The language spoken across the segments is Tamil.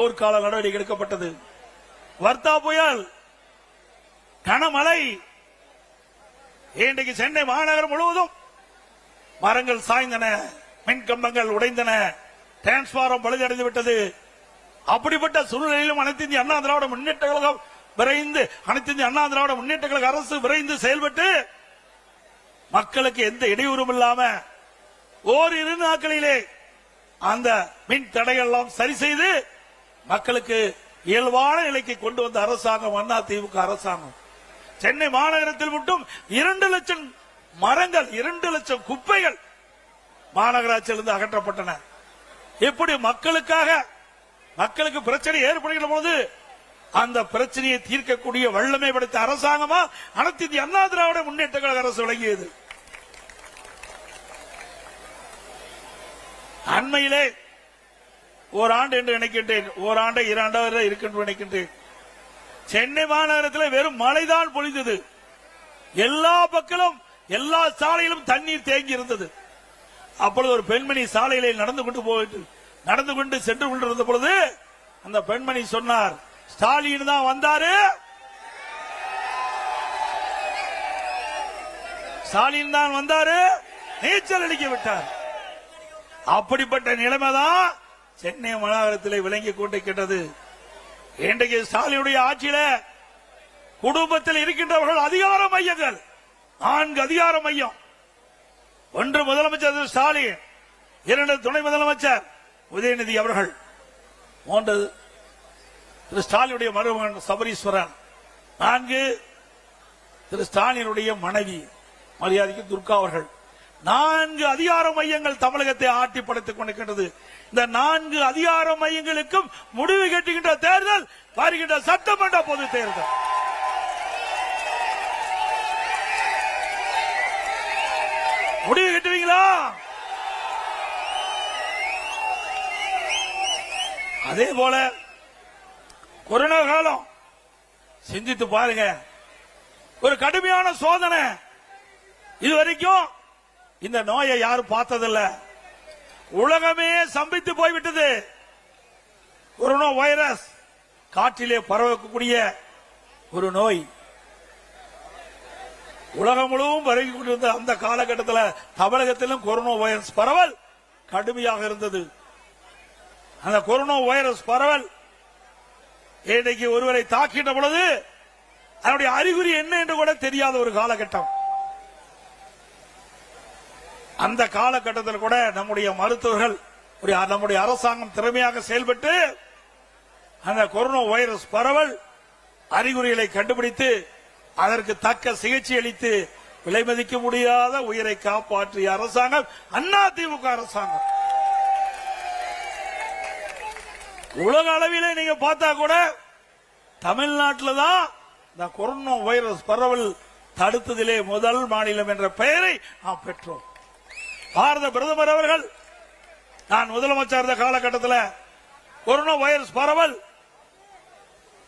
போர்க்கால நடவடிக்கை எடுக்கப்பட்டது. வர்த்தா புயல், கனமழை, இன்றைக்கு சென்னை மாநகரம் முழுவதும் மரங்கள் சாய்ந்தன, மின் கம்பங்கள் உடைந்தன, டிரான்ஸ்பாரம் பழுதடைந்து விட்டது. அப்படிப்பட்ட சூழ்நிலையிலும் அனைத்து இந்திய அண்ணா திராவிட முன்னேற்ற கழகம் விரைந்து அரசு விரைந்து செயல்பட்டு மக்களுக்கு எந்த இடையூறும் இல்லாம ஓரிரு நாட்களிலே அந்த மின் தடைகள் எல்லாம் சரி செய்து மக்களுக்கு இயல்பான நிலைக்கு கொண்டு வந்த அரசாங்கம் அதிமுக அரசாங்கம். சென்னை மாநகரத்தில் மட்டும் 2 லட்சம் மரங்கள், 2 லட்சம் குப்பைகள் மாநகராட்சியிலிருந்து அகற்றப்பட்டன. இப்படி மக்களுக்கு பிரச்சனை ஏற்படுகிற போது அந்த பிரச்சனையை தீர்க்கக்கூடிய வல்லமை படைத்த அரசாங்கமா அனைத்து இந்திய அண்ணா திராவிட முன்னேற்ற கழக அரசு விளங்கியது. அண்மையிலே ஓராண்டு என்று நினைக்கின்றேன், ஓராண்டு 2 ஆண்டு இருக்கின்ற நினைக்கின்றேன். சென்னை மாநகரத்தில் வெறும் மழைதான் பொழிந்தது. எல்லா பக்கமும் எல்லா சாலையிலும் தண்ணீர் தேங்கி இருந்தது. அப்பொழுது ஒரு பெண்மணி சாலையிலே நடந்து கொண்டு சென்று கொண்டிருந்த பொழுது அந்த பெண்மணி சொன்னார், ஸ்டாலின் தான் வந்தாரு, ஸ்டாலின் தான் வந்தாரு, நீச்சல் அடிக்க விட்டார். அப்படிப்பட்ட நிலைமைதான் சென்னை மாநகரத்தில் விளங்கி கொண்டிருக்கின்றது. இன்றைக்கு ஸ்டாலினுடைய ஆட்சியில குடும்பத்தில் இருக்கின்றவர்கள் அதிகார மையங்கள் 4 அதிகார மையம். 1 முதலமைச்சர் ஸ்டாலின், 2 துணை முதலமைச்சர் உதயநிதி அவர்கள், 3 திரு ஸ்டாலினுடைய மருமகன் சபரீஸ்வரன், 4 திரு ஸ்டாலினுடைய மனைவி மரியாதைக்கு துர்கா அவர்கள். 4 அதிகார மையங்கள் தமிழகத்தை ஆட்டி படைத்துக் கொண்டிருக்கின்றது. இந்த 4 அதிகார மையங்களுக்கும் முடிவு கட்டுகின்ற தேர்தல் வருகின்ற சட்டமன்ற பொது தேர்தல். முடிவு கட்டுவீங்களா? அதே போல கொரோனா காலம் சிந்தித்து பாருங்க, ஒரு கடுமையான சோதனை. இதுவரைக்கும் இந்த நோயை யாரும் பார்த்ததில்லை. உலகமே சம்பித்து போய்விட்டது. கொரோனா வைரஸ் காற்றிலே பரவக்கூடிய ஒரு நோய் உலகம் முழுவதும் பரவி கொண்டிருந்த அந்த காலகட்டத்தில் தமிழகத்திலும் கொரோனா வைரஸ் பரவல் கடுமையாக இருந்தது. அந்த கொரோனா வைரஸ் பரவல் இன்றைக்கு ஒருவரை தாக்கின்ற பொழுது அதனுடைய அறிகுறி என்ன என்று கூட தெரியாத ஒரு காலகட்டம். அந்த காலகட்டத்தில் கூட நம்முடைய மருத்துவர்கள், நம்முடைய அரசாங்கம் திறமையாக செயல்பட்டு அந்த கொரோனா வைரஸ் பரவல் அறிகுறிகளை கண்டுபிடித்து அதற்கு தக்க சிகிச்சை அளித்து விலை மதிக்க முடியாத உயிரை காப்பாற்றிய அரசாங்கம் அதிமுக அரசாங்கம். உலக அளவிலே நீங்க பார்த்தா கூட தமிழ்நாட்டில் தான் இந்த கொரோனா வைரஸ் பரவல் தடுத்ததிலே முதல் மாநிலம் என்ற பெயரை நாம் பெற்றோம். பாரத பிரதமர் அவர்கள் நான் முதலமைச்சர் இருந்த காலகட்டத்தில் கொரோனா வைரஸ் பரவல்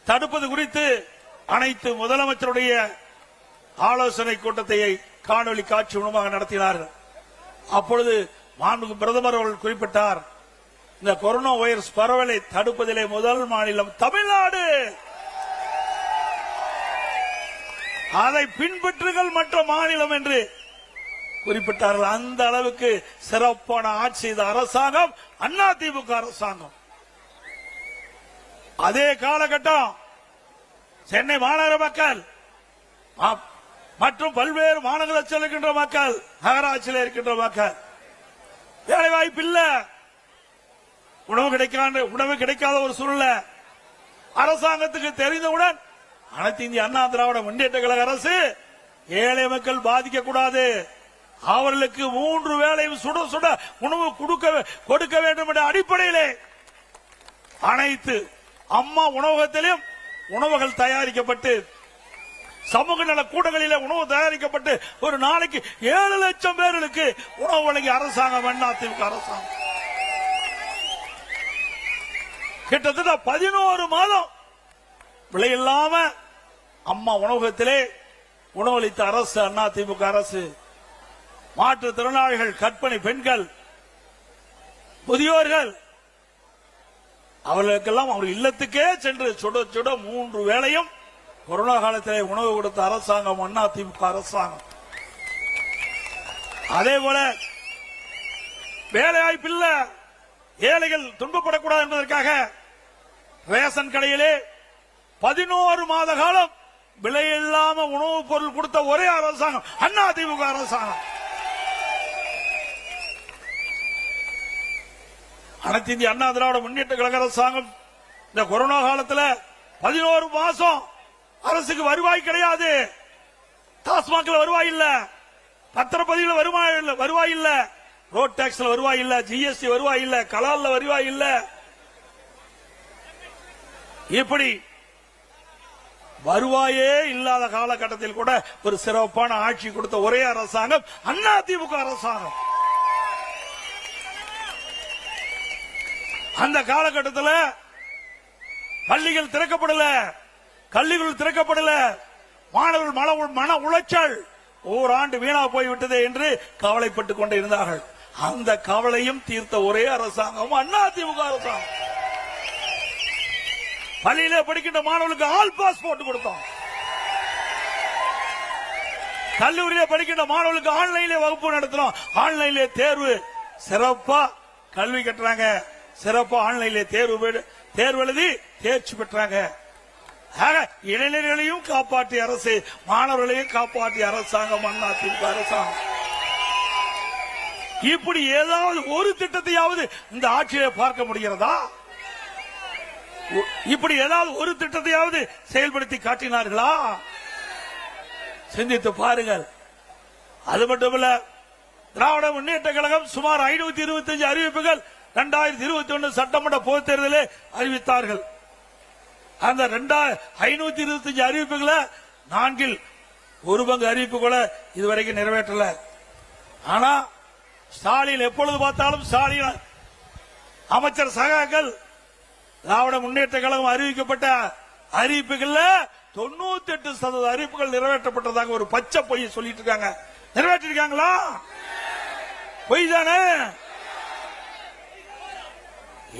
தடுப்பது குறித்து அனைத்து முதலமைச்சருடைய ஆலோசனை கூட்டத்தை காணொலி காட்சி மூலமாக நடத்தினார்கள். அப்பொழுது மாண்புமிகு பிரதமர் அவர்கள் குறிப்பிட்டார், இந்த கொரோனா வைரஸ் பரவலை தடுப்பதிலே முதல் மாநிலம் தமிழ்நாடு, அதை பின்பற்றுங்கள் மற்ற மாநிலம் என்று குறிப்பிட்டார்கள். அந்த அளவுக்கு சிறப்பான ஆட்சி செய்த அரசாங்கம் அதிமுக அரசாங்கம். அதே காலகட்டம் சென்னை மாநகர மக்கள் மற்றும் பல்வேறு மாநகராட்சியில் இருக்கின்ற மக்கள், நகராட்சியில் இருக்கின்ற மக்கள் வேலை வாய்ப்பு இல்ல, உணவு கிடைக்காத ஒரு சூழ்நிலை. அரசாங்கத்துக்கு தெரிந்தவுடன் அனைத்து இந்திய அண்ணா திராவிட முன்னேற்ற கழக அரசு ஏழை மக்கள் பாதிக்க கூடாது, அவர்களுக்கு 3 வேளையும் சுட சுட உணவு கொடுக்க வேண்டும் என்ற அடிப்படையிலே அனைத்து அம்மா உணவகத்திலும் உணவுகள் தயாரிக்கப்பட்டு சமூக நல கூடங்களில் உணவு தயாரிக்கப்பட்டு ஒரு நாளைக்கு 7 லட்சம் பேர்களுக்கு உணவு வழங்கிய அரசாங்கம் அதிமுக அரசாங்கம். கிட்டத்தட்ட 11 மாதம் விலையில்லாம அம்மா உணவகத்திலே உணவளித்த அரசு அதிமுக அரசு. மாற்றுத்திறனாளிகள், கர்ப்பிணி பெண்கள், முதியோர்கள் அவர்களுக்கெல்லாம் அவர் இல்லத்துக்கே சென்று சுட சுட 3 வேளையும் கொரோனா காலத்திலே உணவு கொடுத்த அரசாங்கம் அதிமுக அரசாங்கம். அதே போல வேலைவாய்ப்பில்ல, ஏழைகள் துன்பப்படக்கூடாது என்பதற்காக ரேஷன் கடையிலே 11 மாத காலம் விலையில்லாம உணவுப் பொருள் கொடுத்த ஒரே அரசாங்கம் அதிமுக அரசாங்கம். அனைத்து இந்திய அண்ணா திராவிட முன்னேற்ற கழக அரசாங்கம் இந்த கொரோனா காலத்தில் 11 மாசம் அரசுக்கு வருவாய் கிடையாது. டாஸ்மாக்ல வருவாய் இல்ல, பத்திரப்பதிவுல வருவாய் இல்ல, ரோட் டாக்ஸ்ல வருவாய் இல்ல, ஜிஎஸ்டி வருவாய் இல்ல, கலால்ல வருவாய் இல்ல. இப்படி வருவாயே இல்லாத காலகட்டத்தில் கூட ஒரு சிறப்பான ஆட்சி கொடுத்த ஒரே அரசாங்கம் அதிமுக அரசாங்கம். அந்த காலகட்டத்தில் பள்ளிகள் திறக்கப்படல, கல்விகள் திறக்கப்படல, மாணவர்கள் மன உளைச்சல், ஓராண்டு வீணா போய்விட்டது என்று கவலைப்பட்டுக் கொண்டே இருந்தார்கள். அந்த கவலையும் தீர்த்த ஒரே அரசாங்கம் அதிமுக அரசாங்கம். பள்ளியிலே படிக்கின்ற மாணவர்களுக்கு ஆல் பாஸ் போட்டு கொடுத்தோம். கல்லூரியிலே படிக்கின்ற மாணவர்களுக்கு ஆன்லைன்ல வகுப்பு நடத்தினோம். ஆன்லைன்ல தேர்வு சிறப்பா கல்வி கட்டுறாங்க, சிறப்பா ஆன்லைன்ல தேர்வு எழுதி தேர்ச்சி பெற்றாங்க. இளைஞர்களையும் காப்பாற்றிய அரசு, மாணவர்களையும் காப்பாற்றிய அரசாங்கம் அதிமுக அரசாங்கம். இப்படி ஏதாவது ஒரு திட்டத்தையாவது இந்த ஆட்சியை பார்க்க முடிகிறதா? இப்படி ஏதாவது ஒரு திட்டத்தையாவது செயல்படுத்தி காட்டினார்களா? சிந்தித்து பாருங்கள். அது மட்டுமல்ல, திராவிட முன்னேற்ற கழகம் சுமார் 525 அறிவிப்புகள் 2021 சட்டமன்ற பொதுத் தேர்தலில் அறிவித்தார்கள். அந்த 525 அறிவிப்புகளை 4 ஒரு பங்கு அறிவிப்பு கூட இதுவரைக்கும் நிறைவேற்றல. ஆனா ஸ்டாலின் எப்பொழுது பார்த்தாலும் ஸ்டாலின் அமைச்சர் சகாக்கள் திராவிட முன்னேற்ற கழகம் அறிவிக்கப்பட்ட அறிவிப்புகள்ல 98% அறிவிப்புகள் நிறைவேற்றப்பட்டதாக ஒரு பச்சை பொய் சொல்லிட்டு இருக்காங்க. நிறைவேற்றிருக்காங்களா? பொய் தானே.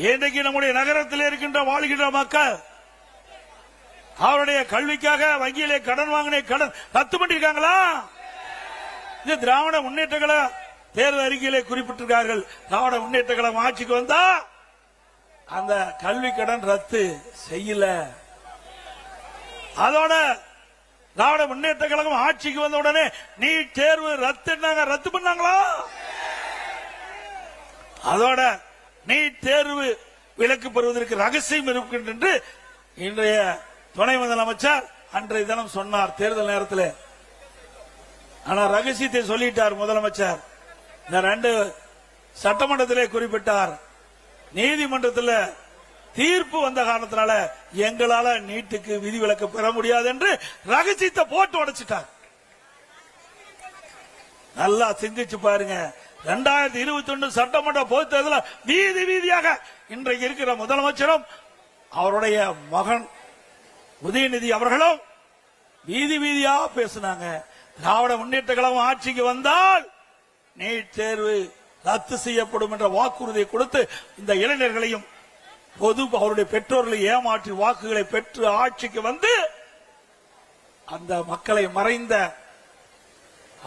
இன்றைக்கு நம்முடைய நகரத்தில் இருக்கின்ற வாழ்கின்ற மக்கள் அவருடைய கல்விக்காக வங்கியிலே கடன் வாங்கின கடன் ரத்து பண்ணிருக்காங்களா? இது திராவிட முன்னேற்ற கழக தேர்தல் அறிக்கையிலே குறிப்பிட்டிருக்கார்கள். திராவிட முன்னேற்ற கழகம் ஆட்சிக்கு வந்தா அந்த கல்வி கடன் ரத்து செய்யல. அதோட திராவிட முன்னேற்ற கழகம் ஆட்சிக்கு வந்த உடனே நீட் தேர்வு ரத்து பண்ணாங்களா? அதோட நீட் தேர்வு விலக்கு பெறுவதற்கு ரகசியம் இருக்கின்ற என்று இன்றைய துணை முதலமைச்சர் அன்றைய தினம் சொன்னார் தேர்தல் நேரத்தில். ஆனா ரகசியத்தை சொல்லிட்டார் முதலமைச்சர். இந்த 2 சட்டமன்றத்திலே குறிப்பிட்டார். நீதிமன்றத்தில் தீர்ப்பு வந்த காரணத்தினால எங்களால நீட்டுக்கு விதிவிலக்கு பெற முடியாது என்று ரகசியத்தை போட்டு உடைச்சிட்டார். நல்லா சிந்திச்சு பாருங்க. 2021 சட்டமன்ற பொதுத் தேர்தலில் வீதி வீதியாக இன்றைக்கு இருக்கிற முதலமைச்சரும் அவருடைய மகன் உதயநிதி அவர்களும் வீதி வீதியா பேசினாங்க. திராவிட முன்னேற்ற கழகம் ஆட்சிக்கு வந்தால் நீட் தேர்வு ரத்து செய்யப்படும் என்ற வாக்குறுதியை கொடுத்து இந்த இளைஞர்களையும் அவருடைய பெற்றோர்களை ஏமாற்றி வாக்குகளை பெற்று ஆட்சிக்கு வந்து அந்த மக்களை மறைந்த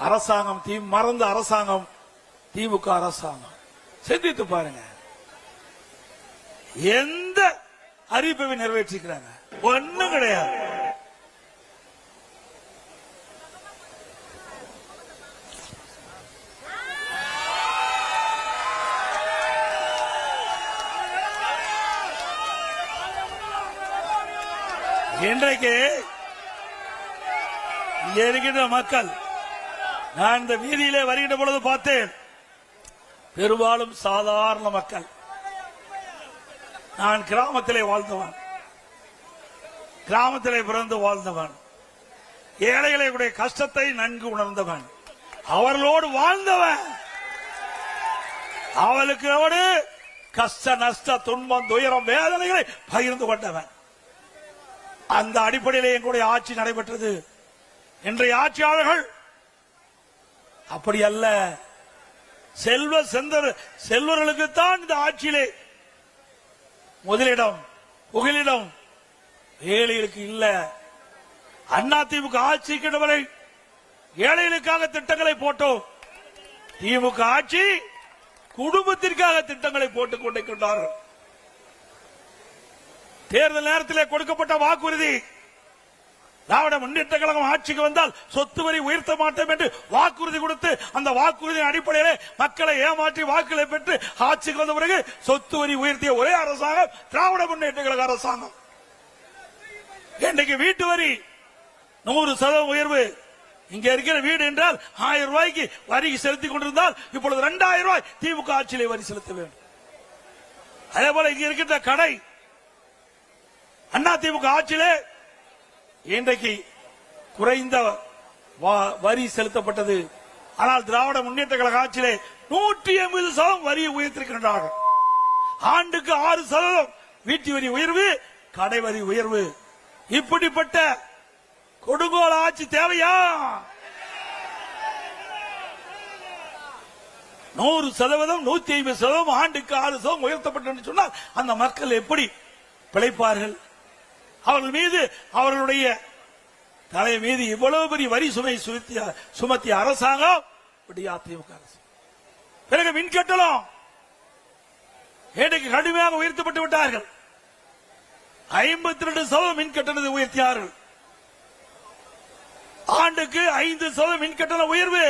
அரசாங்கம், மறந்த அரசாங்கம் திமுக அரசாங்கம். சிந்தித்து பாருங்க. எந்த அறிவிப்பை நிறைவேற்றிக்கிறாங்க? ஒண்ணும் கிடையாது. இன்றைக்கு இருக்கின்ற மக்கள், நான் இந்த வீதியிலே வருகின்ற பொழுது பார்த்தேன், பெரும்பாலும் சாதாரண மக்கள். நான் கிராமத்திலே வாழ்ந்தவன், கிராமத்திலே பிறந்து வாழ்ந்தவன், ஏழைகளுடைய கஷ்டத்தை நன்கு உணர்ந்தவன், அவர்களோடு வாழ்ந்தவன், அவளுக்கு கஷ்ட நஷ்ட துன்பம் துயரம் வேதனைகளை பகிர்ந்து கொண்டவன். அந்த அடிப்படையில் எங்களுடைய ஆட்சி நடைபெற்றது. இன்றைய ஆட்சியாளர்கள் அப்படி அல்ல. செல்வர்களுக்குத்தான் இந்த ஆட்சியிலே முதலிடம் புகலிடம் ஏழைகளுக்கு இல்ல. அதிமுக ஆட்சிக்கு வரை ஏழைகளுக்காக திட்டங்களை போட்டோம். திமுக ஆட்சி குடும்பத்திற்காக திட்டங்களை போட்டுக் கொண்டிருக்கின்றார்கள். தேர்தல் நேரத்தில் கொடுக்கப்பட்ட வாக்குறுதி, திராவிட முன்னேற்ற கழகம் ஆட்சிக்கு வந்தால் சொத்து வரி உயர்த்த மாட்டோம் என்று வாக்குறுதி கொடுத்து அந்த வாக்குறுதியின் அடிப்படையில் மக்களை ஏமாற்றி வாக்குகளை பெற்று ஆட்சிக்கு வந்த பிறகு சொத்து வரி உயர்த்திய ஒரே அரசாங்கம் திராவிட முன்னேற்ற கழக அரசாங்கம். இன்றைக்கு வீட்டு வரி 100% உயர்வு. இங்க இருக்கிற வீடு என்றால் 1000 ரூபாய்க்கு வரி செலுத்திக் கொண்டிருந்தால் இப்பொழுது 2000 ரூபாய் திமுக ஆட்சியிலே வரி செலுத்த வேண்டும். அதே போல இங்க இருக்கின்ற கடை அதிமுக ஆட்சியிலே இன்றைக்கு குறைந்த வரி செலுத்தப்பட்டது. ஆனால் திராவிட முன்னேற்ற கழக ஆட்சியிலே 180% வரியை உயர்த்திருக்கின்றார்கள். ஆண்டுக்கு 6% வீட்டு வரி உயர்வு, கடை வரி உயர்வு. இப்படிப்பட்ட கொடுங்கோல ஆட்சி தேவையா? 100%, 150%, ஆண்டுக்கு 6% உயர்த்தப்பட்டு சொன்னால் அந்த மக்கள் எப்படி பிழைப்பார்கள்? அவர்கள் மீது, அவர்களுடைய தலை மீது இவ்வளவு பெரிய வரி சுமை சுமத்திய அரசாங்கம் அதிமுக அரசு. பிறகு மின்கட்டணம் இன்றைக்கு கடுமையாக உயர்த்தப்பட்டு விட்டார்கள். 52% மின்கட்டணத்தை உயர்த்தியார்கள். ஆண்டுக்கு 5% மின்கட்டண உயர்வு.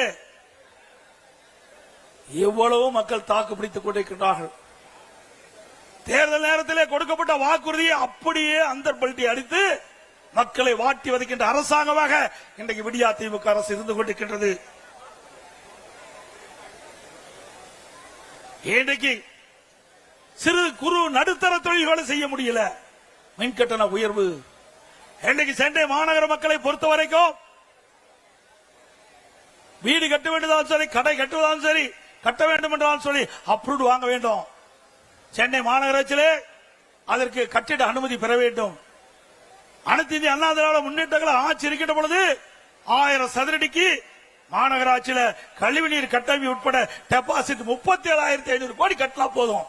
எவ்வளவு மக்கள் தாக்கு பிடித்துக் கொண்டிருக்கின்றார்கள். தேர்தல் நேரத்தில் கொடுக்கப்பட்ட வாக்குறுதியை அப்படியே அந்தர்பல்ட்டி அடித்து மக்களை வாட்டி வதைக்கின்ற அரசாங்கமாக இன்றைக்கு அதிமுக அரசு இருந்து கொண்டிருக்கின்றது. இன்றைக்கு சிறு குறு நடுத்தர தொழில்களை செய்ய முடியல. மின்கட்டண உயர்வு. இன்றைக்கு சென்னை மாநகர மக்களை பொறுத்த வரைக்கும் வீடு கட்ட வேண்டியதாலும் சரி, கடை கட்டுவதாலும் சரி, கட்ட வேண்டும் என்றாலும் சொல்லி அப்ரூவ் வாங்க வேண்டும். சென்னை மாநகராட்சியிலே அதற்கு கட்டிட அனுமதி பெற வேண்டும். அனைத்து இந்திய அண்ணா திராவிட முன்னேற்ற கழகம் ஆட்சி இருக்கின்ற பொழுது 1000 சதுரடிக்கு மாநகராட்சியில கழிவுநீர் கட்டமைப்பு உட்பட டெபாசிட் 37,500 கோடி கட்டினா போதும்.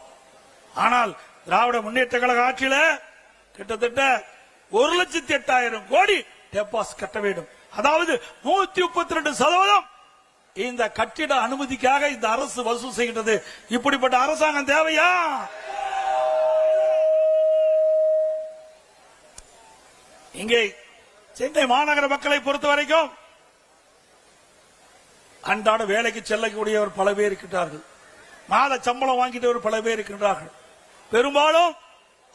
ஆனால் திராவிட முன்னேற்ற கழக ஆட்சியில கிட்டத்தட்ட 1,08,000 கோடி டெபாசிட் கட்ட வேண்டும். அதாவது 132% இந்த கட்டிட அனுமதிக்காக இந்த அரசு வசூல் செய்கின்றது. இப்படிப்பட்ட அரசாங்கம் தேவையா? இங்கே சென்னை மாநகர மக்களை பொறுத்த வரைக்கும் அன்றாட வேலைக்கு செல்லக்கூடியவர் பல பேர் இருக்கின்றார்கள். மாத சம்பளம் வாங்கிட்டவர் பல பேர் இருக்கின்றார்கள். பெரும்பாலும்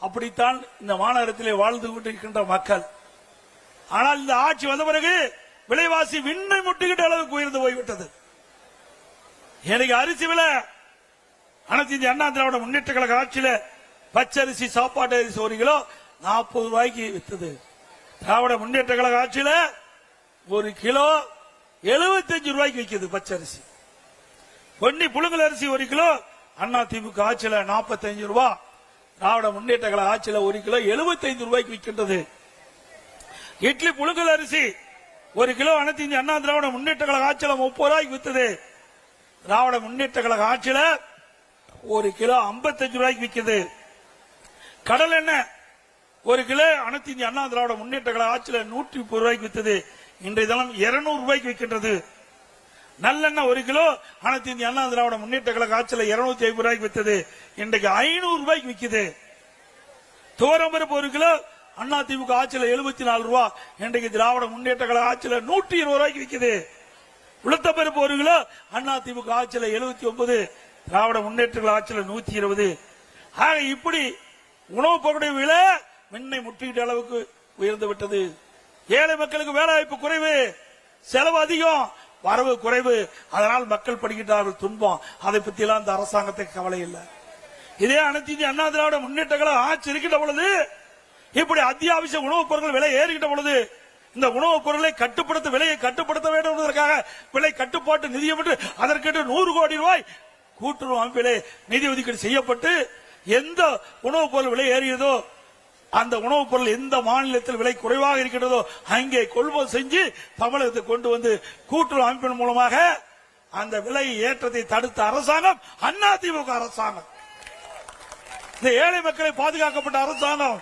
அப்படித்தான் இந்த மாநகரத்திலே வாழ்ந்து கொண்டிருக்கின்ற மக்கள். ஆனால் இந்த ஆட்சி வந்த பிறகு விலைவாசி விண்ணை முட்டுகின்ற அளவுக்கு உயர்ந்து போய்விட்டது. எனக்கு அரிசி விலை அனைத்து இந்திய அண்ணா திராவிட முன்னேற்ற கழக ஆட்சியில பச்சரிசி, சாப்பாட்டு அரிசி 1 கிலோ 40 ரூபாய்க்கு வித்தது. திராவிட முன்னேற்ற கழக ஆட்சியில 1 கிலோ 75 ரூபாய்க்கு விற்கிறது பச்சரிசி. பொன்னி புழுங்கல் அரிசி 1 கிலோ அண்ணா திமுக ஆட்சியில 45 ரூபாய். திராவிட முன்னேற்ற கழக ஆட்சியில 1 கிலோ 75 ரூபாய்க்கு விற்கின்றது. இட்லி புழுங்கல் அரிசி 1 கிலோ அனைத்து இந்திய அண்ணா திராவிட முன்னேற்ற கழக ஆட்சியில 30 ரூபாய்க்கு வித்தது. திராவிட முன்னேற்ற கழக ஆட்சியில 1 கிலோ 55 ரூபாய்க்கு விற்கிறது. கடல் எண்ணெய் 1 கிலோ அனைத்து இந்திய அண்ணா திராவிட முன்னேற்ற கழக ஆட்சியில 130 ரூபாய்க்கு வித்தது. இன்றைய தினம் 200 ரூபாய்க்கு விற்கின்றது. நல்லெண்ணெய் 1 கிலோ அனைத்து இந்திய அண்ணா திராவிட முன்னேற்ற கழக ஆட்சியில 250 ரூபாய்க்கு வித்தது. இன்றைக்கு 500 ரூபாய்க்கு விற்குது. துவரம்பருப்பு 1 கிலோ அண்ணா திமுக ஆட்சியில 74 ரூபாய். இன்றைக்கு திராவிட முன்னேற்ற கழக ஆட்சியில 120 ரூபாய்க்கு விற்குது. உளுத்தப்பருப்பு 1 கிலோ அண்ணா திமுக ஆட்சியில 79, திராவிட முன்னேற்ற கழக ஆட்சியில 120. ஆக இப்படி உணவுப் பொருளுடைய விலை மின்னை முற்றுகிட்ட அளவுக்கு உயர்ந்து விட்டது. ஏழை மக்களுக்கு வேலை வாய்ப்பு குறைவு, செலவு அதிகம், வரவு குறைவு. அதனால் மக்கள் படுகின்றார்கள் துன்பம். அதை பத்தி எல்லாம் இந்த அரசாங்கத்துக்கு கவலை இல்லை. இதே அனைத்து இந்திய அண்ணா திராவிட முன்னேற்ற கழக ஆட்சி இருக்கின்ற பொழுது இப்படி அத்தியாவசிய உணவுப் பொருட்கள் விலை ஏறுகின்ற பொழுது இந்த உணவுப் பொருளை கட்டுப்படுத்த, விலையை கட்டுப்படுத்த வேண்டும் என்பதற்காக விலை கட்டுப்பாட்டு நிதியம் என்று அதற்கென்று 100 கோடி ரூபாய் கூட்டுறவு அமைப்பிலே நிதி ஒதுக்கீடு செய்யப்பட்டு எந்த உணவுப் பொருள் விலை ஏறியதோ அந்த உணவுப் பொருள் எந்த மாநிலத்தில் விலை குறைவாக இருக்கின்றதோ அங்கே கொள்முதல் செஞ்சு தமிழகத்தை கொண்டு வந்து கூட்டுறவு அமைப்பின் மூலமாக அந்த விலை ஏற்றத்தை தடுத்த அரசாங்கம் அதிமுக அரசாங்கம். இந்த ஏழை மக்களை பாதுகாக்கப்பட்ட அரசாங்கம்,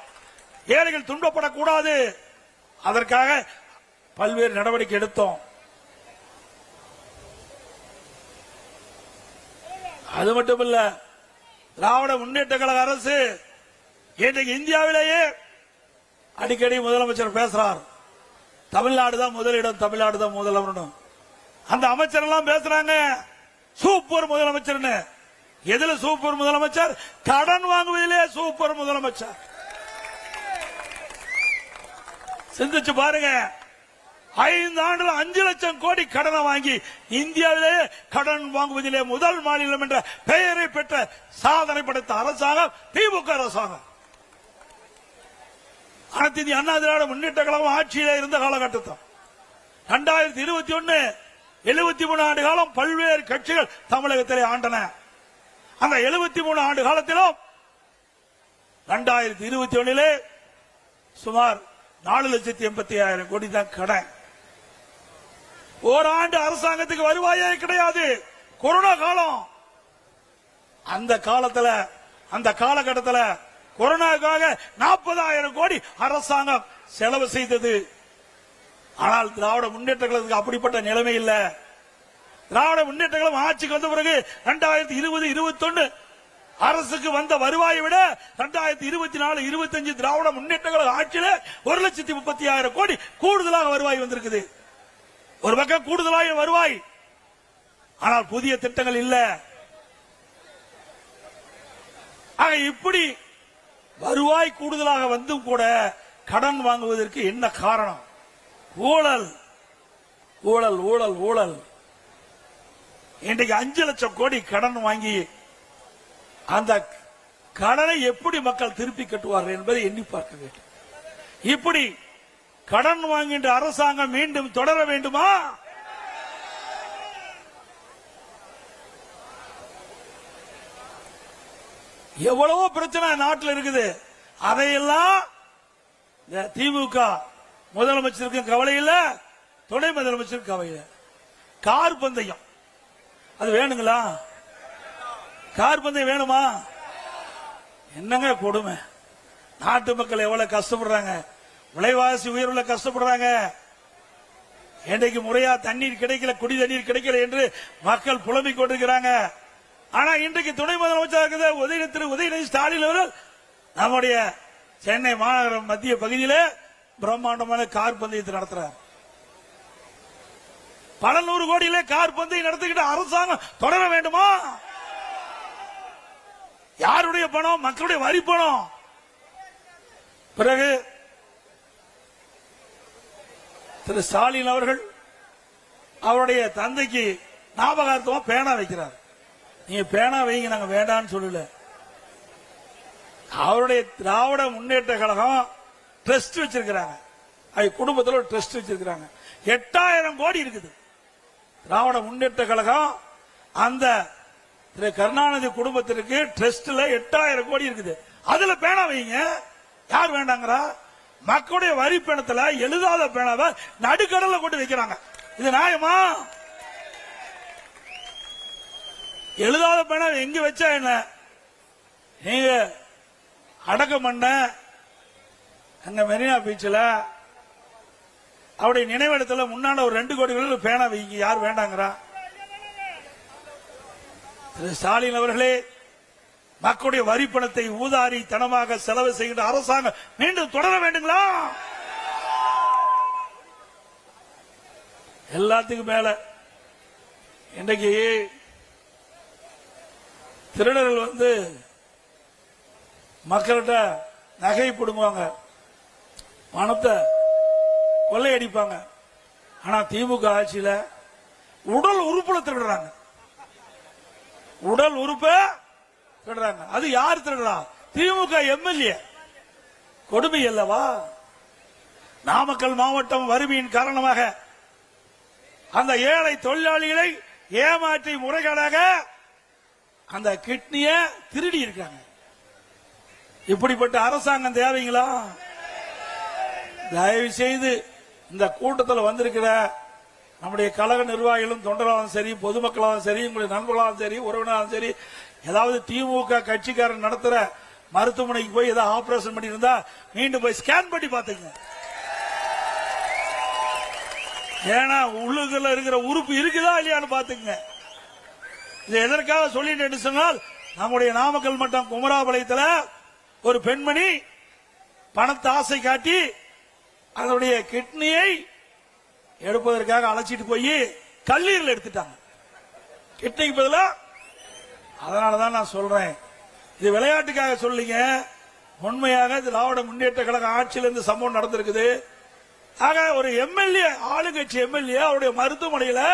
ஏழைகள் துன்பப்படக்கூடாது, அதற்காக பல்வேறு நடவடிக்கை எடுத்தோம். அது மட்டுமல்ல, திராவிட முன்னேற்ற கழக அரசு இன்றைக்கு இந்தியாவிலேயே அடிக்கடி முதலமைச்சர் பேசுறார், தமிழ்நாடு தான் முதலிடம், தமிழ்நாடு தான் முதலிடம். அந்த அமைச்சர் எல்லாம் பேசுறாங்க சூப்பர் முதலமைச்சர். எதுல சூப்பர் முதலமைச்சர்? கடன் வாங்குவதிலே சூப்பர் முதலமைச்சர். சிந்திச்சு பாருங்க, 5 ஆண்டுல 5 லட்சம் கோடி கடனை வாங்கி இந்தியாவிலே கடன் வாங்குவதிலே முதல் மாநிலம் என்ற பெயரை பெற்ற சாதனை படைத்த அரசாங்கம் திமுக அரசாங்கம். அனைத்து இந்திய அண்ணா திராவிட முன்னேற்ற கழகம் ஆட்சியிலே இருந்த காலகட்டத்தில் 2021 73 ஆண்டு காலம் பல்வேறு கட்சிகள் தமிழகத்திலே ஆண்டன. அந்த 73 ஆண்டு காலத்திலும் 2021 சுமார் 4,80,000 கோடி தான் கடன். ஓராண்டு அரசாங்கத்துக்கு வருவாயே கிடையாது. கொரோனா காலம், அந்த காலகட்டத்தில் கொரோனாவுக்காக 40,000 கோடி அரசாங்கம் செலவு செய்தது. ஆனால் திராவிட முன்னேற்ற கழகத்துக்கு அப்படிப்பட்ட நிலைமை இல்ல. திராவிட முன்னேற்ற கழகம் ஆட்சிக்கு வந்த பிறகு 2020-21 அரசுக்கு வந்த வருவாயை விட 2024-25 திராவிட முன்னேற்ற கழக ஆட்சியில 1,30,000 கோடி கூடுதலாக வருவாய் வந்திருக்குது. ஒரு பக்கம் கூடுதலாக வருவாய், ஆனால் புதிய திட்டங்கள் இல்ல. ஆக இப்படி வருவாய் கூடுதலாக வந்தும் கூட கடன் வாங்குவதற்கு என்ன காரணம்? ஊழல், ஊழல், ஊழல், ஊழல். இன்றைக்கு 5 லட்சம் கோடி கடன் வாங்கி அந்த கடனை எப்படி மக்கள் திருப்பி கட்டுவார்கள் என்பதை எண்ணி பார்க்க வேண்டும். இப்படி கடன் வாங்குகின்ற அரசாங்கம் மீண்டும் தொடர வேண்டுமா? எவ்வளவோ பிரச்சனை நாட்டில் இருக்குது. அதையெல்லாம் திமுக முதலமைச்சருக்கு கவலை இல்ல, துணை முதலமைச்சருக்கு கவலை இல்ல. கார் பந்தயம் அது வேணுங்களா? கார் பந்தயம் வேணுமா? என்னங்க கொடுமை! நாட்டு மக்கள் எவ்வளவு கஷ்டப்படுறாங்க, விலைவாசி உயர்வுல கஷ்டப்படுறாங்க. இன்றைக்கு முறையா தண்ணீர் கிடைக்கல, குடி தண்ணீர் கிடைக்கல என்று மக்கள் புலம்பிக் கொண்டிருக்கிறாங்க. ஆனா இன்றைக்கு துணை முதலமைச்சர் திரு உதயநிதி ஸ்டாலின் அவர்கள் நம்முடைய சென்னை மாநகரம் மத்திய பகுதியிலே பிரம்மாண்டமான கார் பந்தயத்தை நடத்துறார். பல 100 கோடியிலே கார் பந்தயம் நடத்திக்கிட்ட அரசாங்கம் தொடர வேண்டுமா? யாருடைய பணம்? மக்களுடைய வரி பணம். பிறகு திரு ஸ்டாலின் அவர்கள் அவருடைய தந்தைக்கு ஞாபகார்த்தமா பேனா வைக்கிறார். நீங்க பேனா வைங்க, நாங்க வேண்டான்னு சொல்லல. அவருடைய திராவிட முன்னேற்ற கழகம் ட்ரஸ்ட் வச்சிருக்கிறாங்க, குடும்பத்தில் ஒரு ட்ரஸ்ட் வச்சிருக்கிறாங்க. 8,000 கோடி இருக்குது. திராவிட முன்னேற்ற கழகம் அந்த திரு கருணாநிதி குடும்பத்திற்கு ட்ரஸ்ட்ல 8,000 கோடி இருக்குது. அதுல பேனா வைங்க. யார் வேண்டாங்கிறா? மக்களுடைய வரி பணத்துல எழுதாத பேனாவை நடுக்கடல கொண்டு வைக்கிறாங்க. இது நியாயமா? எழுதாத பேனாவை எங்க வச்சா என்ன? நீங்க அடக்கம் பண்ண அங்க மெரினா பீச்சில் அவருடைய நினைவிடத்துல முன்னாடி ஒரு 2 கோடி பேனா வைங்க. யார் வேண்டாங்கிறா? திரு ஸ்டாலின் அவர்களே, மக்களுடைய வரி பணத்தை ஊதாரி தனமாக செலவு செய்கின்ற அரசாங்கம் மீண்டும் தொடர வேண்டுங்களா? எல்லாத்துக்கும் மேல இன்றைக்கு திருடர்கள் மக்கள்கிட்ட நகை பிடுங்குவாங்க, பணத்தை கொள்ளையடிப்பாங்க. ஆனா திமுக ஆட்சியில உடல் உறுப்புல திருடுறாங்க. உடல் உறுப்பை திருடுறாங்க. அது யார் திருடுறா? திமுக எம்எல்ஏ. கொடுமை அல்லவா? நாமக்கல் மாவட்டம் வறுமையின் காரணமாக அந்த ஏழை தொழிலாளிகளை ஏமாற்றி முறைகேடாக அந்த கிட்னிய திருடி இருக்காங்க. இப்படிப்பட்ட அரசாங்கம் தேவைங்களா? தயவு செய்து இந்த கூட்டத்தில் வந்திருக்கிற நம்முடைய கழக நிர்வாகிகளும் தொண்டராலும் சரி, பொதுமக்களாலும் சரி, உங்களுடைய நண்பர்களாலும் சரி, உறவினராலும் சரி, ஏதாவது திமுக கட்சிக்காரன் நடத்துற மருத்துவமனைக்கு போய் ஏதாவது ஆபரேஷன் பண்ணி இருந்தா மீண்டும் போய் ஸ்கேன் பண்ணி பாத்துங்க. ஏன்னா உள்ளுக்குள்ள இருக்கிற உறுப்பு இருக்குதா இல்லையான்னு பாத்துங்க. இது எதற்காக சொல்லிட்டு சொன்னால், நம்முடைய நாமக்கல் மட்டம் குமராபாளையத்தில் ஒரு பெண்மணி பணத்தை ஆசை காட்டி அதனுடைய கிட்னியை எடுப்பதற்காக அழைச்சிட்டு போய் கல்லீரல் எடுத்துட்டாங்க, கிட்னிக்கு பதிலா. அதனாலதான் நான் சொல்றேன், இது விளையாட்டுக்காக சொல்லிங்க, உண்மையாக திராவிட முன்னேற்ற கழக ஆட்சியில் இருந்து சம்பவம் நடந்திருக்குது. ஆக ஒரு எம்எல்ஏ, ஆளுங்கட்சி எம்எல்ஏ அவருடைய மருத்துவமனையில்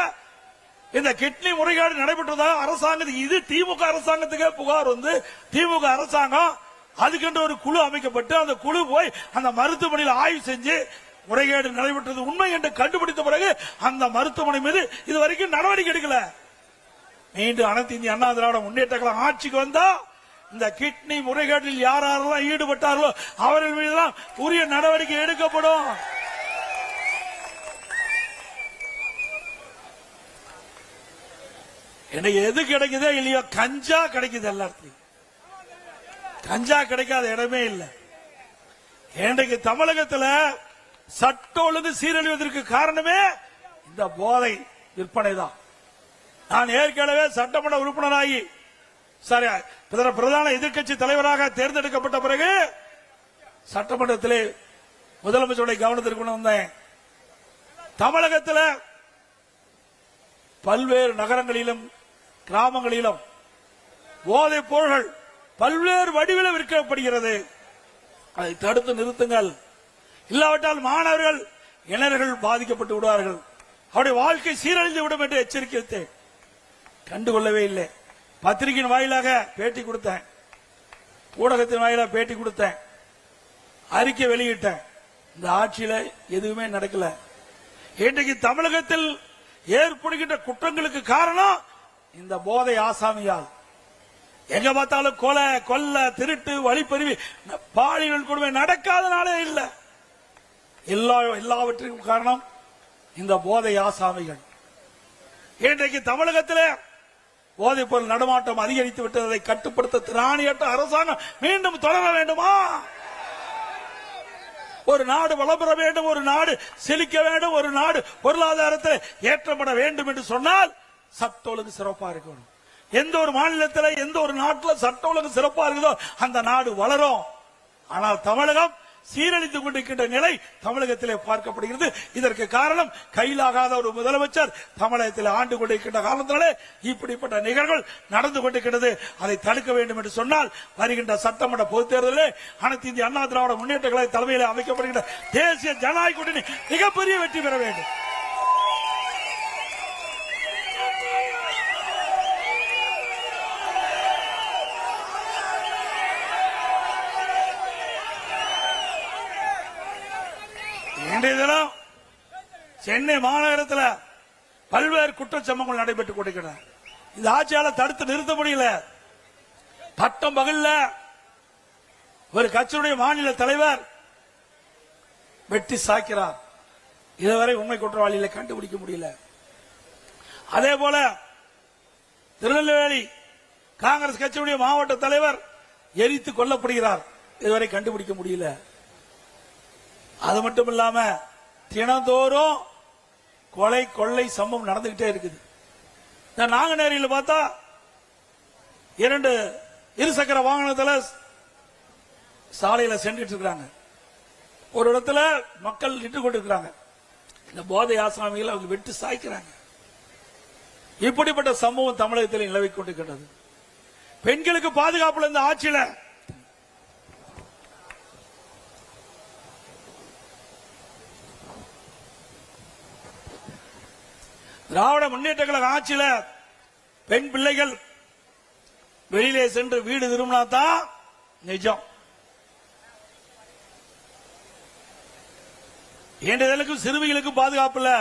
இந்த கிட்னி முறைகேடு நடைபெற்றதாக அரசாங்கத்துக்கு, இது திமுக அரசாங்கத்துக்கே புகார் வந்து திமுக அரசாங்கம் அதுக்கென்று ஒரு குழு அமைக்கப்பட்டு அந்த குழு போய் அந்த மருத்துவமனையில் ஆய்வு செஞ்சு முறைகேடு நடைபெற்றது உண்மை என்று கண்டுபிடித்த பிறகு அந்த மருத்துவமனை மீது இதுவரைக்கும் நடவடிக்கை எடுக்கல. மீண்டும் அனைத்து இந்திய அண்ணா திராவிட முன்னேற்ற கழகம் ஆட்சிக்கு வந்தா இந்த கிட்னி முறைகேட்டில் யாரெல்லாம் ஈடுபட்டார்களோ அவர்கள் மீதுதான் உரிய நடவடிக்கை எடுக்கப்படும். எனக்கு எது கிடைக்குதோ இல்லையோ, கஞ்சா கிடைக்குது எல்லாத்தையும். கஞ்சா கிடைக்காத இடமே இல்லை. இன்றைக்கு தமிழகத்தில் சட்ட ஒழுங்கு சீரழிவதற்கு காரணமே இந்த போதை விற்பனை தான். நான் ஏற்கனவே சட்டமன்ற உறுப்பினராகி பிரதான எதிர்க்கட்சி தலைவராக தேர்ந்தெடுக்கப்பட்ட பிறகு சட்டமன்றத்திலே முதலமைச்சருடைய கவனத்திற்கு கொண்டு வந்தேன். தமிழகத்தில் பல்வேறு நகரங்களிலும் கிராமங்களிலும் போதைப் பொருள்கள் பல்வேறு வடிவில் விற்கப்படுகிறது. அதை தடுத்து நிறுத்துங்கள், இல்லாவிட்டால் மாணவர்கள் இளைஞர்கள் பாதிக்கப்பட்டு விடுவார்கள், அவருடைய வாழ்க்கை சீரழிந்து விடும் என்று எச்சரிக்கைத்தேன். கண்டுகொள்ளவே இல்லை. பத்திரிகையின் வாயிலாக பேட்டி கொடுத்தேன், ஊடகத்தின் வாயிலாக பேட்டி கொடுத்தேன், அறிக்கை வெளியிட்டேன். இந்த ஆட்சியில எதுவுமே நடக்கல. இன்றைக்கு தமிழகத்தில் ஏற்படுகின்ற குற்றங்களுக்கு காரணம் இந்த போதை ஆசாமியால். எங்க பார்த்தாலும் கொலை, கொல்ல, திருட்டு, வழிப்பறிவு, பாலியல் கொடுமை நடக்காதனாலே இல்ல. எல்லாவற்றிற்கும் காரணம் இந்த போதை ஆசாமிகள். இன்றைக்கு தமிழகத்தில் போதைப் பொருள் நடமாட்டம் அதிகரித்து விட்டதை கட்டுப்படுத்த திராணியற்ற அரசாங்கம் மீண்டும் தொடர வேண்டுமா? ஒரு நாடு வளம் பெற வேண்டும், ஒரு நாடு செழிக்க வேண்டும், ஒரு நாடு பொருளாதாரத்தில் ஏற்றப்பட வேண்டும் என்று சொன்னால் சட்ட ஒழுங்கு சிறப்பா இருக்கணும். எந்த ஒரு மாநிலத்தில், எந்த ஒரு நாட்டில் சட்ட ஒழுங்கு சிறப்பா இருக்குதோ அந்த நாடு வளரும். ஆனால் தமிழகம் சீரழித்துக் கொண்டிருக்கின்ற நிலை தமிழகத்திலே பார்க்கப்படுகிறது. இதற்கு காரணம் கையிலாகாத ஒரு முதலமைச்சர் தமிழகத்தில் ஆண்டு கொண்டிருக்கின்ற காரணத்தினாலே இப்படிப்பட்ட நிகழ்வுகள் நடந்து கொண்டிருக்கிறது. அதை தடுக்க வேண்டும் என்று சொன்னால் வருகின்ற சட்டமன்ற பொதுத் தேர்தலில் அனைத்து இந்திய அண்ணா திராவிட முன்னேற்ற கழக தலைமையில் அமைக்கப்படுகின்ற தேசிய ஜனநாயக கூட்டணி மிகப்பெரிய வெற்றி பெற வேண்டும். இன்றைய தினம் சென்னை மாநகரத்தில் பல்வேறு குற்றச்சம்பவங்கள் நடைபெற்றுக் கொண்டிருக்கின்றன. இந்த ஆட்சியாளர் தடுத்து நிறுத்த முடியல. பட்டம் பகல்ல ஒரு கட்சியுடைய மாநில தலைவர் வெட்டி சாய்க்கிறார். இதுவரை உண்மை குற்றவாளிகளை கண்டுபிடிக்க முடியல. அதே போல திருநெல்வேலி காங்கிரஸ் கட்சியுடைய மாவட்ட தலைவர் எரித்து கொல்லப்படுகிறார். இதுவரை கண்டுபிடிக்க முடியல. அது மட்டும் இல்லாம தினந்தோறும் கொலை கொள்ளை சம்பவம் நடந்துகிட்டே இருக்குது. நாங்குநேரியில் பார்த்தா 2 இருசக்கர வாகனத்தில் சாலையில சென்றுட்டு இருக்கிறாங்க. ஒரு இடத்துல மக்கள் நின்று கொண்டிருக்கிறாங்க. இந்த போதை ஆசாமிகள் அவங்க வெட்டு சாய்க்கிறாங்க. இப்படிப்பட்ட சம்பவம் தமிழகத்தில் நிலவிக் கொண்டிருக்கிறது. பெண்களுக்கு பாதுகாப்புல இந்த ஆட்சியில திராவிட முன்னேற்ற கழக ஆட்சியில பெண் பிள்ளைகள் வெளியிலே சென்று வீடு திரும்பினா தான் நிஜம். ஏண்டதலுக்கும் சிறுமிகளுக்கும் பாதுகாப்பு இல்ல,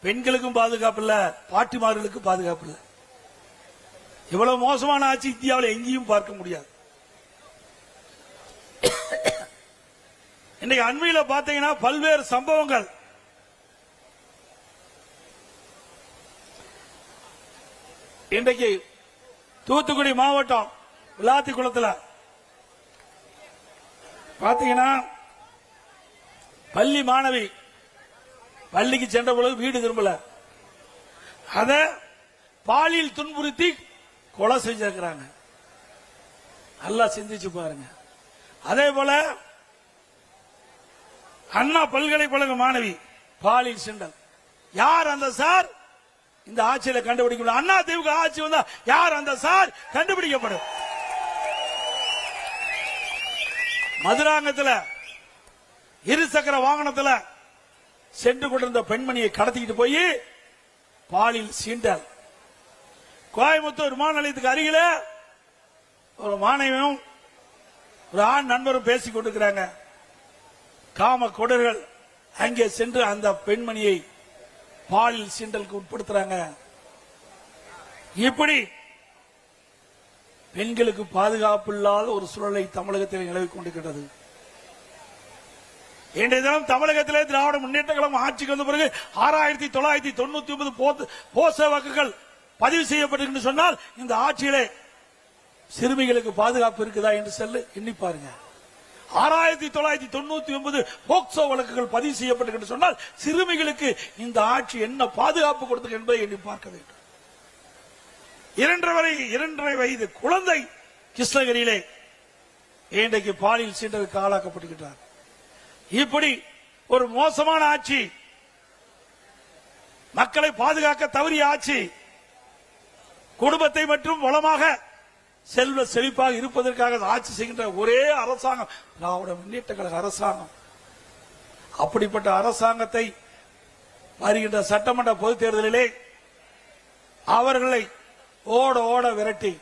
பெண்களுக்கும் பாதுகாப்பு இல்ல, பாட்டிமார்களுக்கும் பாதுகாப்பு இல்ல. இவ்வளவு மோசமான ஆட்சி இந்தியாவில் எங்கேயும் பார்க்க முடியாது. இன்னைக்கு அண்மையில பாத்தீங்கன்னா பல்வேறு சம்பவங்கள். இன்றைக்கு தூத்துக்குடி மாவட்டம் விளாத்திக்குளத்தில் பாத்தீங்கன்னா பள்ளி மாணவி பள்ளிக்கு சென்ற பொழுது வீடு திரும்பல, அத பாலியல் துன்புறுத்தி கொலை செஞ்சிருக்கிறாங்க. நல்லா சிந்திச்சு பாருங்க. அதே போல அண்ணா பல்கலைக்கழக மாணவி பாலியல் சீண்டல். யார் அந்த சார்? இந்த ஆட்சியில கண்டுபிடிக்க. அண்ணா திமுக ஆட்சி வந்தா யார் அந்த சார் கண்டுபிடிக்கப்படும். மதுராங்கத்தில் இருசக்கர வாகனத்தில் சென்று கொண்டிருந்த பெண்மணியை கடத்திக்கிட்டு போய் பாலியல் சீண்டல். கோயம்புத்தூர் விமான நிலையத்துக்கு அருகில ஒரு மாணவியும் ஒரு ஆண் நண்பரும் பேசிக் கொண்டிருக்கிறாங்க. காம கொடர்கள் அங்கே சென்று அந்த பெண்மணியை பாலியல் சீண்டலுக்கு உட்படுத்துறாங்க. இப்படி பெண்களுக்கு பாதுகாப்பு இல்லாத ஒரு சூழலை தமிழகத்தில் நிலவிக் கொண்டிருக்கிறது. இன்றைய தினம் தமிழகத்திலே திராவிட முன்னேற்ற கழகம் ஆட்சிக்கு வந்த பிறகு 6999 போச வாக்குகள் பதிவு செய்யப்பட்டிருக்கு சொன்னால் இந்த ஆட்சியிலே சிறுமிகளுக்கு பாதுகாப்பு இருக்குதா என்று சொல்லி எண்ணி பாருங்க. 6999 போக்சோ வழக்குகள் பதிவு செய்யப்பட்டிருக்கு சொன்னால் சிறுமிகளுக்கு இந்த ஆட்சி என்ன பாதுகாப்பு கொடுத்தது என்பதை எண்ணி பார்க்க வேண்டும். 2.5 வயது குழந்தை கிருஷ்ணகிரியிலே இன்றைக்கு பாலியல் சீண்டலுக்கு ஆளாக்கப்படுகிறார். இப்படி ஒரு மோசமான ஆட்சி, மக்களை பாதுகாக்க தவறிய ஆட்சி, குடும்பத்தை மற்றும் வளமாக செல்வ செழிப்பாக இருப்பதற்காக ஆட்சி செய்கின்ற ஒரே அரசாங்கம் திராவிட முன்னேற்ற கழக அரசாங்கம். அப்படிப்பட்ட அரசாங்கத்தை வருகின்ற சட்டமன்ற பொதுத் தேர்தலிலே அவர்களை ஓட ஓட விரட்டி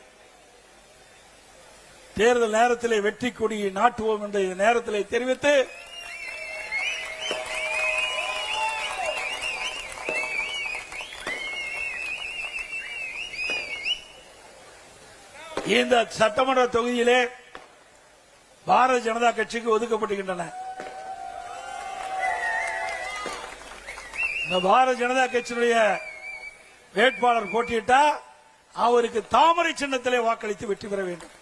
தேர்தல் நேரத்திலே வெற்றி கொடியை நாட்டுவோம் என்ற நேரத்திலே தெரிவித்து இந்த சட்டமன்ற தொகுதியிலே பாரதிய ஜனதா கட்சிக்கு ஒதுக்கப்படுகின்றன. இந்த பாரதிய ஜனதா கட்சியினுடைய வேட்பாளர் போட்டியிட்டா அவருக்கு தாமரை சின்னத்திலே வாக்களித்து வெற்றி பெற வேண்டும்.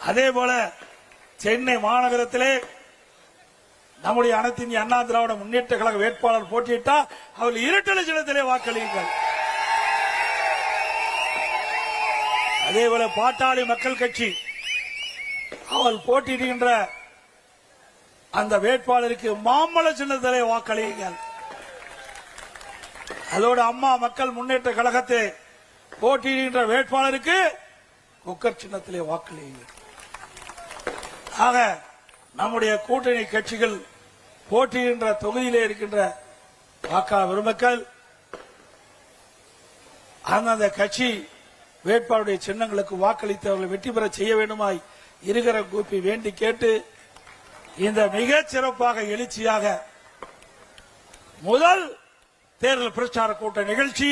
அதே போல சென்னை மாநகரத்திலே நம்முடைய அனைத்து இந்திய அண்ணா திராவிட முன்னேற்ற கழக வேட்பாளர் போட்டியிட்டா அவர் இரட்டை சின்னத்திலே வாக்களியுங்கள். அதேபோல பாட்டாளி மக்கள் கட்சி அவள் போட்டியிடுகின்ற அந்த வேட்பாளருக்கு மாம்பழ சின்னத்திலே வாக்களியுங்கள். அதோடு அம்மா மக்கள் முன்னேற்ற கழகத்தை போட்டியிடுகின்ற வேட்பாளருக்கு குக்கர் சின்னத்திலே வாக்களியுங்கள். ஆக நம்முடைய கூட்டணி கட்சிகள் போட்டியிடுகின்ற தொகுதியிலே இருக்கின்ற வாக்காளர் பெருமக்கள் அந்தந்த கட்சி வேட்பாளருடைய சின்னங்களுக்கு வாக்களித்து அவர்களை வெற்றி பெற செய்ய வேண்டுமாய் இருக்கிற கூப்பி வேண்டி கேட்டு இந்த மிகச் சிறப்பாக எழுச்சியாக முதல் தேர்தல் பிரச்சார கூட்ட நிகழ்ச்சி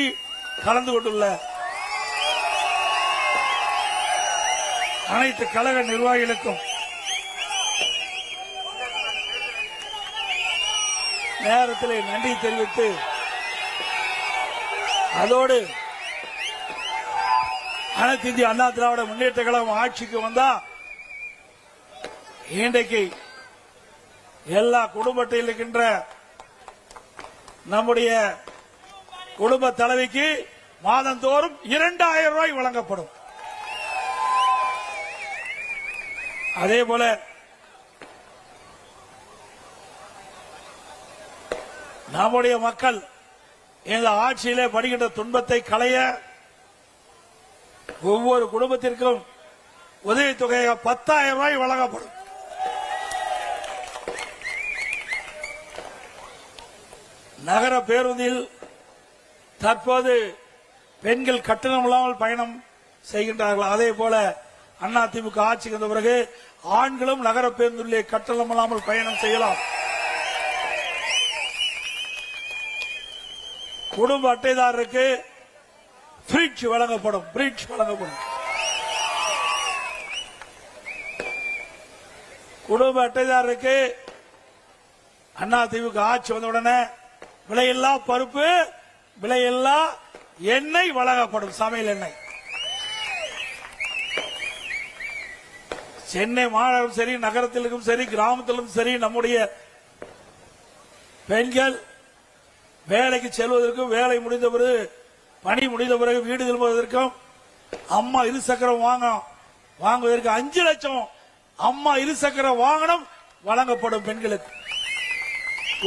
கலந்து கொண்டுள்ள அனைத்து கழக நிர்வாகிகளுக்கும் நேரத்தில் நன்றி தெரிவித்து அதோடு அனைத்து இந்திய அண்ணா திராவிட முன்னேற்ற கழகம் ஆட்சிக்கு வந்தா இன்றைக்கு எல்லா குடும்பத்தில் இருக்கின்ற நம்முடைய குடும்ப தலைவிக்கு மாதந்தோறும் 2000 ரூபாய் வழங்கப்படும். அதே போல நம்முடைய மக்கள் இந்த ஆட்சியிலே படுகின்ற துன்பத்தை களைய ஒவ்வொரு குடும்பத்திற்கும் உதவித்தொகையாக 10,000 ரூபாய் வழங்கப்படும். நகர பேருந்தில் தற்போது பெண்கள் கட்டணம் இல்லாமல் பயணம் செய்கின்றார்கள். அதே போல அதிமுக ஆட்சிக்கு வந்த பிறகு ஆண்களும் நகர பேருந்திலே கட்டணம் இல்லாமல் பயணம் செய்யலாம். குடும்ப அட்டைதாரருக்கு ஃப்ரிட்ஜ் வழங்கப்படும். குடும்ப அட்டைதாரருக்கு அதிமுக ஆட்சி வந்தவுடனே விலையில்லா பருப்பு, விலையில்லா எண்ணெய் வழங்கப்படும். சமையல் எண்ணெய் சென்னை மாநகரம் சரி, நகரத்திலும் சரி, கிராமத்திலும் சரி, நம்முடைய பெண்கள் வேலைக்கு செல்வதற்கும், வேலை முடிந்த பிறகு பணி முடிந்த பிறகு வீடு திரும்புவதற்கும் அம்மா இருசக்கரம் வாங்குவதற்கு 5 லட்சம் அம்மா இருசக்கர வாகனம் வழங்கப்படும். பெண்களுக்கு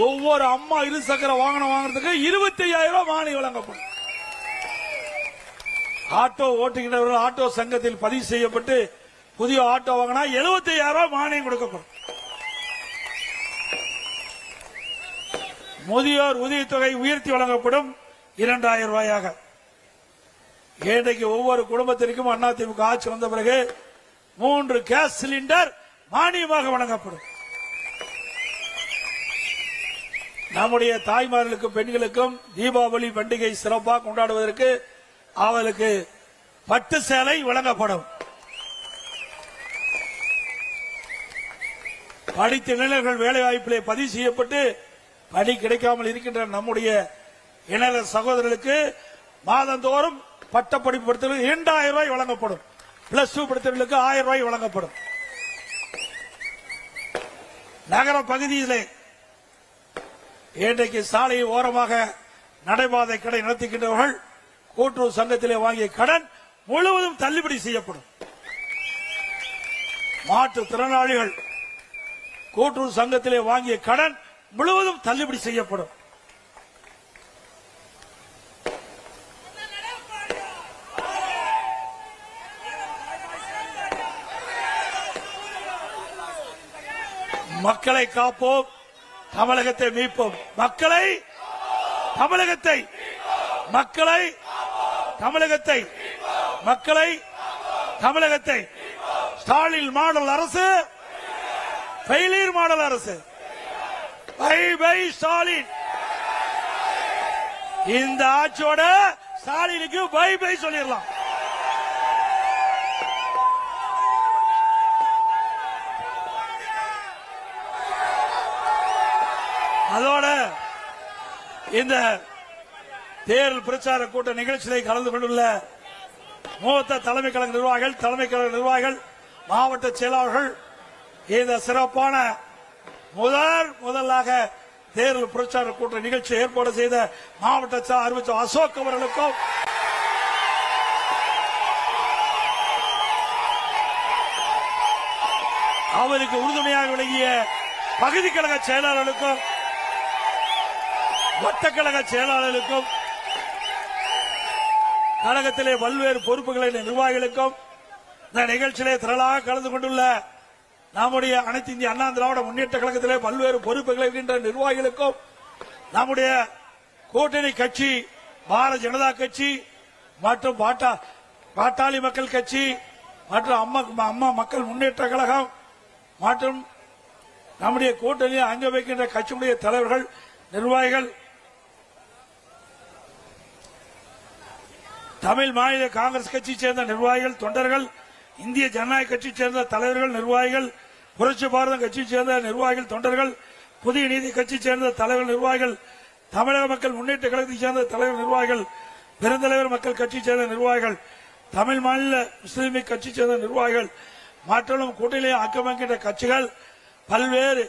ஒவ்வொரு அம்மா இருசக்கர வாகனம் வாங்குறதுக்கு 25,000 ரூபாய் மானியம் வழங்கப்படும். ஆட்டோ ஓட்டுகின்றவர்கள் ஆட்டோ சங்கத்தில் பதிவு செய்யப்பட்டு புதிய ஆட்டோ வாங்கினா 75,000 ரூபாய் மானியம் கொடுக்கப்படும். முதியோர் உதவித்தொகை உயர்த்தி வழங்கப்படும் 2,000 ரூபாயாக. இன்றைக்கு ஒவ்வொரு குடும்பத்திற்கும் அதிமுக ஆட்சி வந்த பிறகு 3 கேஸ் சிலிண்டர் மானியமாக வழங்கப்படும். நம்முடைய தாய்மார்களுக்கும் பெண்களுக்கும் தீபாவளி பண்டிகை சிறப்பாக கொண்டாடுவதற்கு அவர்களுக்கு பட்டு சேலை வழங்கப்படும். படித்த இளைஞர்கள் வேலைவாய்ப்பிலே பதிவு செய்யப்பட்டு பணி கிடைக்காமல் இருக்கின்ற நம்முடைய இளைஞர் சகோதரர்களுக்கு மாதந்தோறும் பட்டப்படிப்பு படித்தவர்களுக்கு 2,000 ரூபாய் வழங்கப்படும். +2 படித்தவர்களுக்கு 1,000 ரூபாய் வழங்கப்படும். நகர பகுதியிலே இன்றைக்கு சாலை ஓரமாக நடைபாதை கடை நடத்துகின்றவர்கள் கூட்டுறவு சங்கத்திலே வாங்கிய கடன் முழுவதும் தள்ளுபடி செய்யப்படும். மாற்றுத்திறனாளிகள் கூட்டுறவு சங்கத்திலே வாங்கிய கடன் முழுவதும் தள்ளுபடி செய்யப்படும். மக்களை காப்போம், தமிழகத்தை மீட்போம். மக்களை தமிழகத்தை மக்களை தமிழகத்தை மக்களை தமிழகத்தை ஸ்டாலின் மாடல் அரசு, ஃபெயிலியர் மாடல் அரசு. Bye bye Stalin. இந்த ஆட்சியோட ஸ்டாலினுக்கு பை பை சொல்லிடலாம். அதோட இந்த தேர்தல் பிரச்சார கூட்ட நிகழ்ச்சியில் கலந்து கொண்டுள்ள மூத்த தலைமை கழக நிர்வாகிகள், மாவட்ட செயலாளர்கள், இந்த சிறப்பான முதலாக தேர்தல் பிரச்சார கூட்ட நிகழ்ச்சி ஏற்பாடு செய்த மாவட்ட அறிவிச்ச அசோக் அவர்களுக்கும், அவருக்கு உறுதுணையாக விளங்கிய பகுதி கழக செயலாளர்களுக்கும், வட்டக்கழக செயலாளர்களுக்கும், கழகத்திலே பல்வேறு பொறுப்புகளின் நிர்வாகிகளுக்கும், இந்த நிகழ்ச்சியிலே திரளாக கலந்து கொண்டுள்ள நம்முடைய அனைத்து இந்திய அண்ணா திராவிட முன்னேற்ற கழகத்திலே பல்வேறு பொறுப்புகள் இருக்கின்ற நிர்வாகிகளுக்கும், நம்முடைய கூட்டணி கட்சி பாரதிய ஜனதா கட்சி மற்றும் பாட்டாளி மக்கள் கட்சி மற்றும் அம்மா மக்கள் முன்னேற்ற கழகம் மற்றும் நம்முடைய கூட்டணியில் அங்க வைக்கின்ற கட்சியுடைய தலைவர்கள், நிர்வாகிகள், தமிழ் மாநில காங்கிரஸ் கட்சியை சேர்ந்த நிர்வாகிகள், தொண்டர்கள், இந்திய ஜனநாயக கட்சியை சேர்ந்த தலைவர்கள், நிர்வாகிகள், புரட்சி பாரதம் கட்சியை சேர்ந்த நிர்வாகிகள், தொண்டர்கள், புதிய நீதி கட்சியை சேர்ந்த தலைவர் நிர்வாகிகள், தமிழக மக்கள் முன்னேற்ற கழகத்தை சேர்ந்த தலைவர் நிர்வாகிகள், பெருந்தலைவர் மக்கள் கட்சியை சேர்ந்த நிர்வாகிகள், தமிழ் மாநில முஸ்லீம் கட்சியை சேர்ந்த நிர்வாகிகள் மற்றும் கூட்டணியை ஆக்கிரமிக்கின்ற கட்சிகள், பல்வேறு